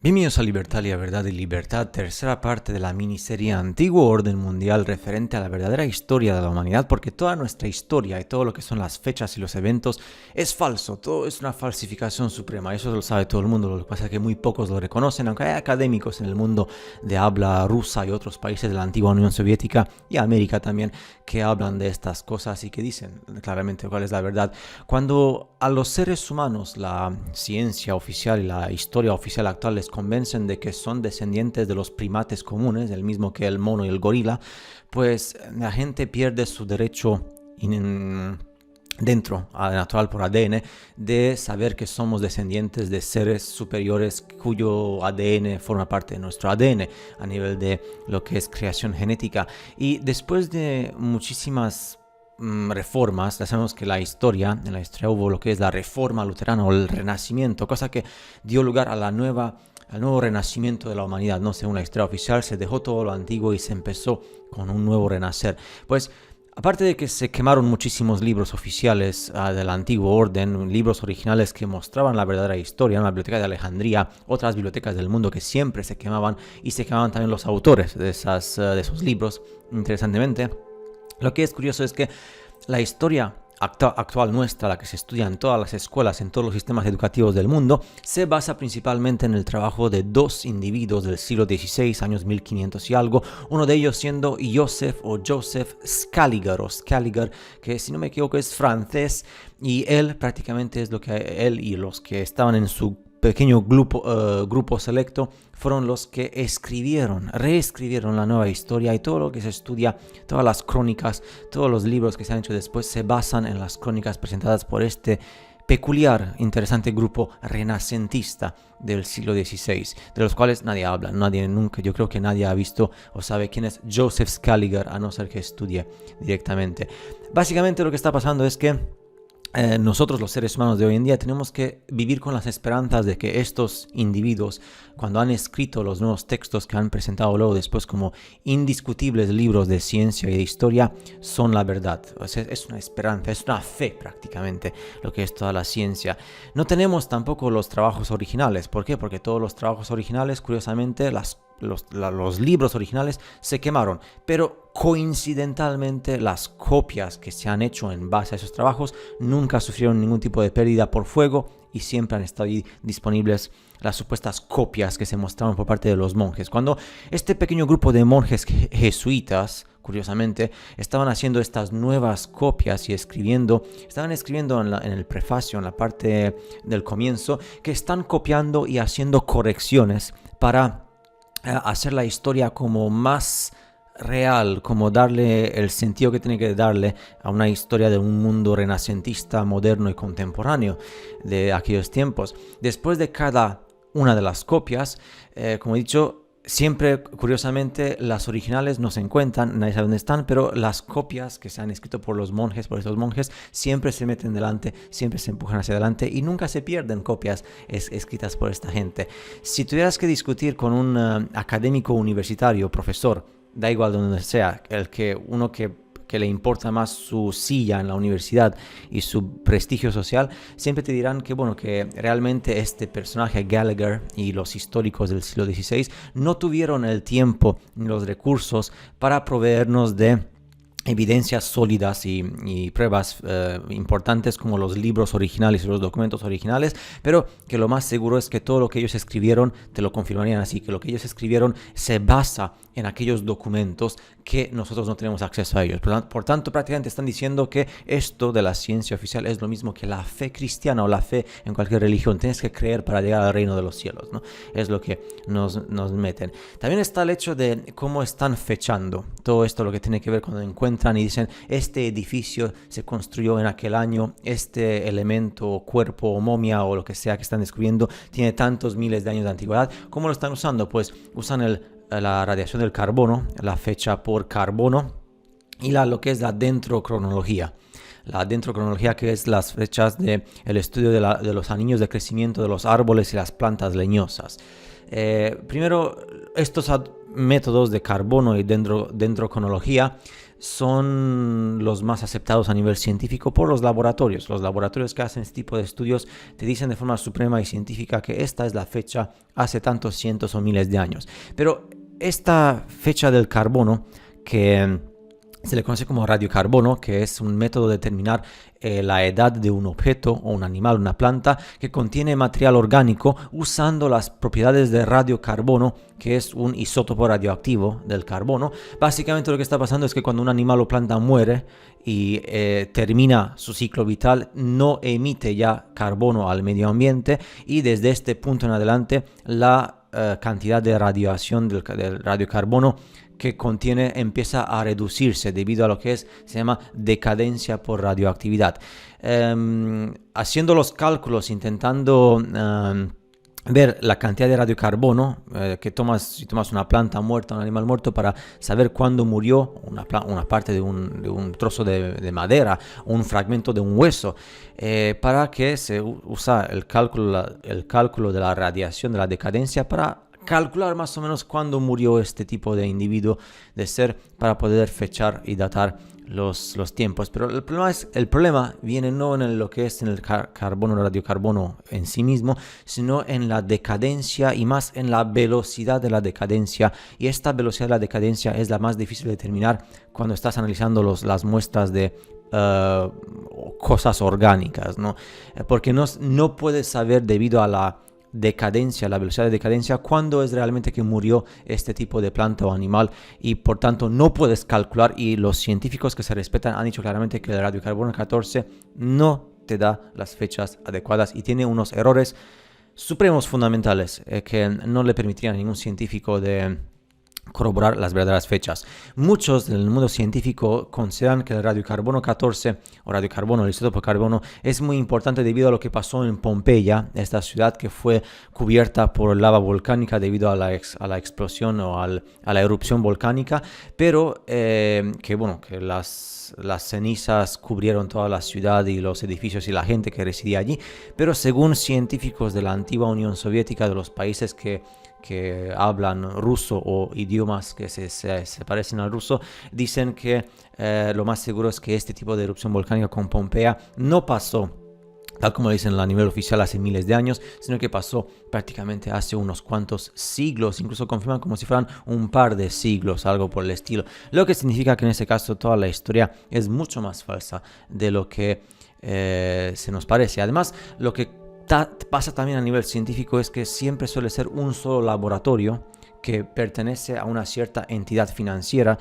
Bienvenidos a Libertad y la Verdad de Libertad, tercera parte de la miniserie Antiguo Orden Mundial referente a la verdadera historia de la humanidad, porque toda nuestra historia y todo lo que son las fechas y los eventos es falso, todo es una falsificación suprema, eso lo sabe todo el mundo, lo que pasa es que muy pocos lo reconocen, aunque hay académicos en el mundo de habla rusa y otros países de la antigua Unión Soviética y América también que hablan de estas cosas y que dicen claramente cuál es la verdad. Cuando a los seres humanos la ciencia oficial y la historia oficial actual les convencen de que son descendientes de los primates comunes, el mismo que el mono y el gorila, pues la gente pierde su derecho dentro, natural por ADN, de saber que somos descendientes de seres superiores cuyo ADN forma parte de nuestro ADN a nivel de lo que es creación genética. Y después de muchísimas reformas, ya sabemos que en la historia hubo lo que es la reforma luterana o el renacimiento, cosa que dio lugar a al nuevo renacimiento de la humanidad, no según la historia oficial, se dejó todo lo antiguo y se empezó con un nuevo renacer. Pues aparte de que se quemaron muchísimos libros oficiales del antiguo orden, libros originales que mostraban la verdadera historia, en la biblioteca de Alejandría, otras bibliotecas del mundo que siempre se quemaban, y se quemaban también los autores de esos libros, interesantemente. Lo que es curioso es que la historia actual nuestra, la que se estudia en todas las escuelas, en todos los sistemas educativos del mundo, se basa principalmente en el trabajo de dos individuos del siglo XVI, años 1500 y algo, uno de ellos siendo Joseph Scaliger, que si no me equivoco es francés, y él prácticamente es lo que él y los que estaban en su pequeño grupo selecto fueron los que reescribieron la nueva historia, y todo lo que se estudia, todas las crónicas, todos los libros que se han hecho después se basan en las crónicas presentadas por este peculiar, interesante grupo renacentista del siglo XVI, de los cuales nadie habla, yo creo que nadie ha visto o sabe quién es Joseph Scaliger, a no ser que estudie directamente. Básicamente lo que está pasando es que nosotros los seres humanos de hoy en día tenemos que vivir con las esperanzas de que estos individuos, cuando han escrito los nuevos textos que han presentado luego después como indiscutibles libros de ciencia y de historia, son la verdad. O sea, es una esperanza, es una fe prácticamente lo que es toda la ciencia. No tenemos tampoco los trabajos originales. ¿Por qué? Porque todos los trabajos originales, curiosamente, los libros originales se quemaron, pero coincidentalmente las copias que se han hecho en base a esos trabajos nunca sufrieron ningún tipo de pérdida por fuego, y siempre han estado disponibles las supuestas copias que se mostraron por parte de los monjes. Cuando este pequeño grupo de monjes jesuitas, curiosamente, estaban haciendo estas nuevas copias y estaban escribiendo en el prefacio, en la parte del comienzo, que están copiando y haciendo correcciones para hacer la historia como más real, como darle el sentido que tiene que darle a una historia de un mundo renacentista, moderno y contemporáneo de aquellos tiempos. Después de cada una de las copias, como he dicho, siempre, curiosamente, las originales no se encuentran, nadie sabe dónde están, pero las copias que se han escrito por estos monjes, siempre se meten delante, siempre se empujan hacia adelante y nunca se pierden copias escritas por esta gente. Si tuvieras que discutir con un académico universitario, profesor, da igual de donde sea, uno que le importa más su silla en la universidad y su prestigio social, siempre te dirán que realmente este personaje Gallagher y los históricos del siglo XVI no tuvieron el tiempo ni los recursos para proveernos de evidencias sólidas y pruebas importantes como los libros originales y los documentos originales, pero que lo más seguro es que todo lo que ellos escribieron te lo confirmarían así, que lo que ellos escribieron se basa en aquellos documentos que nosotros no tenemos acceso a ellos. Por tanto, prácticamente están diciendo que esto de la ciencia oficial es lo mismo que la fe cristiana o la fe en cualquier religión. Tienes que creer para llegar al reino de los cielos, ¿no? Es lo que nos meten. También está el hecho de cómo están fechando todo esto, lo que tiene que ver cuando encuentran y dicen este edificio se construyó en aquel año, este elemento, cuerpo o momia o lo que sea que están descubriendo tiene tantos miles de años de antigüedad. ¿Cómo lo están usando? Pues usan la radiación del carbono, la fecha por carbono y lo que es la dendrocronología. La dendrocronología, que es las fechas del estudio de los anillos de crecimiento de los árboles y las plantas leñosas. Primero, estos métodos de carbono y dendrocronología son los más aceptados a nivel científico por los laboratorios. Los laboratorios que hacen este tipo de estudios te dicen de forma suprema y científica que esta es la fecha hace tantos cientos o miles de años. Pero esta fecha del carbono, que se le conoce como radiocarbono, que es un método de determinar la edad de un objeto o un animal, una planta, que contiene material orgánico usando las propiedades de radiocarbono, que es un isótopo radioactivo del carbono. Básicamente lo que está pasando es que cuando un animal o planta muere y termina su ciclo vital, no emite ya carbono al medio ambiente, y desde este punto en adelante la cantidad de radiación del radiocarbono que contiene empieza a reducirse debido a lo que se llama decadencia por radioactividad. Haciendo los cálculos, intentando ver la cantidad de radiocarbono si tomas una planta muerta, un animal muerto, para saber cuándo murió una parte de un trozo de madera, un fragmento de un hueso, para que se usa el cálculo de la radiación, de la decadencia, para calcular más o menos cuándo murió este tipo de individuo, de ser, para poder fechar y datar los tiempos. Pero el problema viene no en lo que es en el radiocarbono en sí mismo, sino en la decadencia, y más en la velocidad de la decadencia. Y esta velocidad de la decadencia es la más difícil de determinar cuando estás analizando las muestras de cosas orgánicas, ¿no? Porque no puedes saber, debido a la decadencia, la velocidad de decadencia, cuándo es realmente que murió este tipo de planta o animal, y por tanto no puedes calcular. Y los científicos que se respetan han dicho claramente que el radiocarbono 14 no te da las fechas adecuadas y tiene unos errores supremos fundamentales que no le permitirían a ningún científico de corroborar las verdaderas fechas. Muchos del mundo científico consideran que el radiocarbono 14 o radiocarbono, el isótopo carbono, es muy importante debido a lo que pasó en Pompeya, esta ciudad que fue cubierta por lava volcánica debido a la explosión o a la erupción volcánica, pero que las cenizas cubrieron toda la ciudad y los edificios y la gente que residía allí. Pero según científicos de la antigua Unión Soviética, de los países que hablan ruso o idiomas que se parecen al ruso, dicen que lo más seguro es que este tipo de erupción volcánica con Pompeya no pasó, tal como dicen a nivel oficial, hace miles de años, sino que pasó prácticamente hace unos cuantos siglos. Incluso confirman como si fueran un par de siglos, algo por el estilo. Lo que significa que en ese caso toda la historia es mucho más falsa de lo que se nos parece. Además, lo que pasa también a nivel científico es que siempre suele ser un solo laboratorio que pertenece a una cierta entidad financiera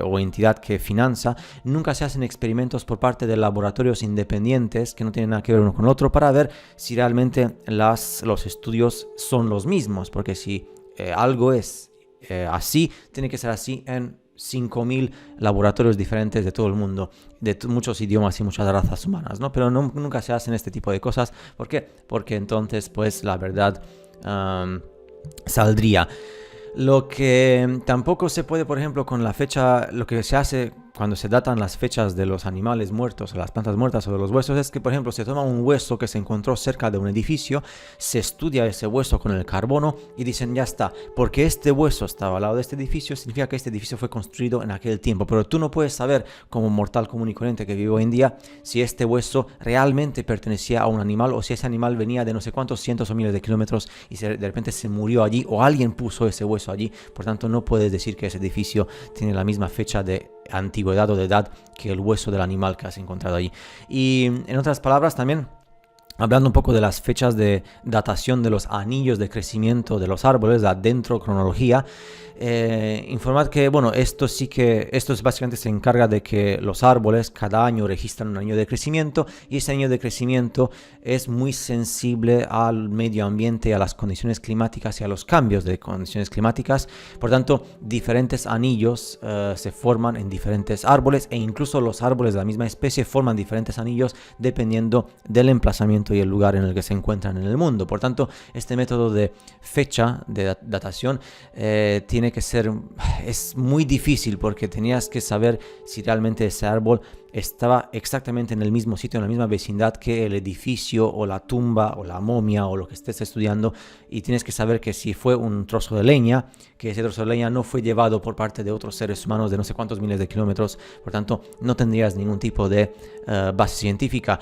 o entidad que financia. Nunca se hacen experimentos por parte de laboratorios independientes que no tienen nada que ver uno con el otro, para ver si realmente los estudios son los mismos, porque si algo es así, tiene que ser así en 5.000 laboratorios diferentes de todo el mundo, de muchos idiomas y muchas razas humanas, ¿no? Pero nunca se hacen este tipo de cosas. ¿Por qué? Porque entonces, pues, la verdad saldría. Lo que tampoco se puede, por ejemplo, con la fecha, lo que se hace cuando se datan las fechas de los animales muertos o las plantas muertas o de los huesos, es que, por ejemplo, se toma un hueso que se encontró cerca de un edificio, se estudia ese hueso con el carbono y dicen, ya está, porque este hueso estaba al lado de este edificio, significa que este edificio fue construido en aquel tiempo. Pero tú no puedes saber, como mortal común y corriente que vive hoy en día, si este hueso realmente pertenecía a un animal, o si ese animal venía de no sé cuántos cientos o miles de kilómetros y de repente se murió allí, o alguien puso ese hueso allí. Por tanto, no puedes decir que ese edificio tiene la misma fecha de antigüedad o de edad que el hueso del animal que has encontrado allí. Y en otras palabras, también hablando un poco de las fechas de datación de los anillos de crecimiento de los árboles, la dendrocronología, informar que, bueno, esto básicamente se encarga de que los árboles cada año registran un año de crecimiento, y ese año de crecimiento es muy sensible al medio ambiente, a las condiciones climáticas y a los cambios de condiciones climáticas. Por tanto, diferentes anillos se forman en diferentes árboles, e incluso los árboles de la misma especie forman diferentes anillos dependiendo del emplazamiento momento y el lugar en el que se encuentran en el mundo. Por tanto, este método de fecha, de datación, es muy difícil porque tenías que saber si realmente ese árbol estaba exactamente en el mismo sitio, en la misma vecindad que el edificio o la tumba o la momia o lo que estés estudiando, y tienes que saber que si fue un trozo de leña, que ese trozo de leña no fue llevado por parte de otros seres humanos de no sé cuántos miles de kilómetros, por tanto no tendrías ningún tipo de base científica.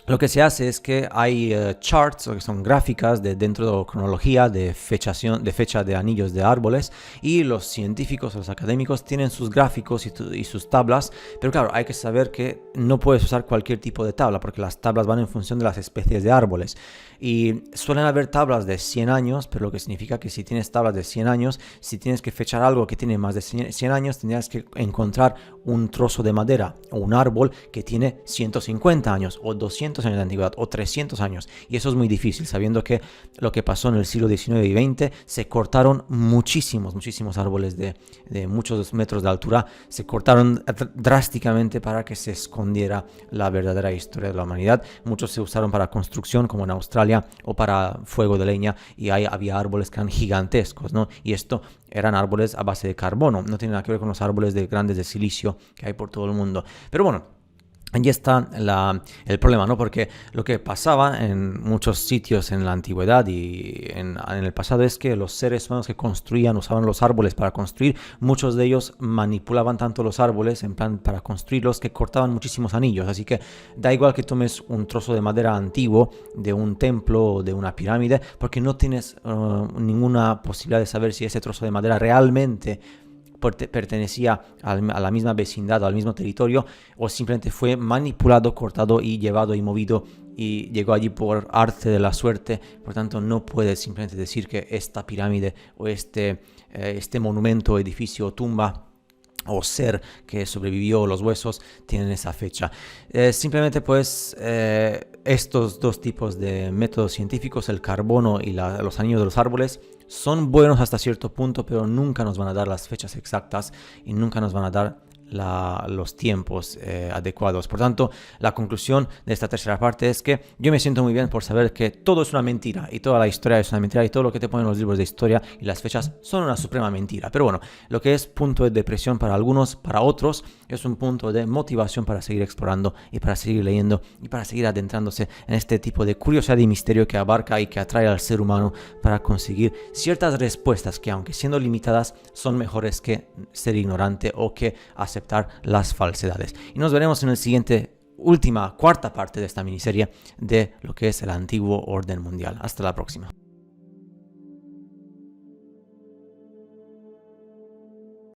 Lo que se hace es que hay charts, o que son gráficas dentro de cronología de fecha de anillos de árboles, y los científicos, los académicos tienen sus gráficos y sus tablas, pero claro, hay que saber que no puedes usar cualquier tipo de tabla porque las tablas van en función de las especies de árboles. Y suelen haber tablas de 100 años, pero lo que significa que si tienes tablas de 100 años, si tienes que fechar algo que tiene más de 100 años, tendrías que encontrar un trozo de madera o un árbol que tiene 150 años o 200 años de antigüedad o 300 años. Y eso es muy difícil, sabiendo que lo que pasó en el siglo XIX y XX, se cortaron muchísimos árboles de muchos metros de altura, se cortaron drásticamente para que se escondiera la verdadera historia de la humanidad. Muchos se usaron para construcción, como en Australia, o para fuego de leña, y ahí había árboles que eran gigantescos, ¿no? Y esto eran árboles a base de carbono, no tiene nada que ver con los árboles grandes de silicio que hay por todo el mundo. Pero bueno, allí está el problema, ¿no? Porque lo que pasaba en muchos sitios en la antigüedad y en el pasado es que los seres humanos que construían, usaban los árboles para construir, muchos de ellos manipulaban tanto los árboles en plan para construirlos que cortaban muchísimos anillos. Así que da igual que tomes un trozo de madera antiguo de un templo o de una pirámide, porque no tienes ninguna posibilidad de saber si ese trozo de madera realmente pertenecía a la misma vecindad o al mismo territorio, o simplemente fue manipulado, cortado y llevado y movido y llegó allí por arte de la suerte. Por tanto, no puedes simplemente decir que esta pirámide o este monumento, edificio o tumba o ser que sobrevivió, los huesos, tienen esa fecha. Simplemente pues estos dos tipos de métodos científicos, el carbono y los anillos de los árboles, son buenos hasta cierto punto, pero nunca nos van a dar las fechas exactas y nunca nos van a dar los tiempos adecuados. Por tanto, la conclusión de esta tercera parte es que yo me siento muy bien por saber que todo es una mentira y toda la historia es una mentira y todo lo que te ponen los libros de historia y las fechas son una suprema mentira. Pero bueno, lo que es punto de depresión para algunos, para otros es un punto de motivación para seguir explorando y para seguir leyendo y para seguir adentrándose en este tipo de curiosidad y misterio que abarca y que atrae al ser humano para conseguir ciertas respuestas que, aunque siendo limitadas, son mejores que ser ignorante o que aceptar las falsedades. Y nos veremos en el siguiente, cuarta parte de esta miniserie de lo que es el antiguo orden mundial. Hasta la próxima.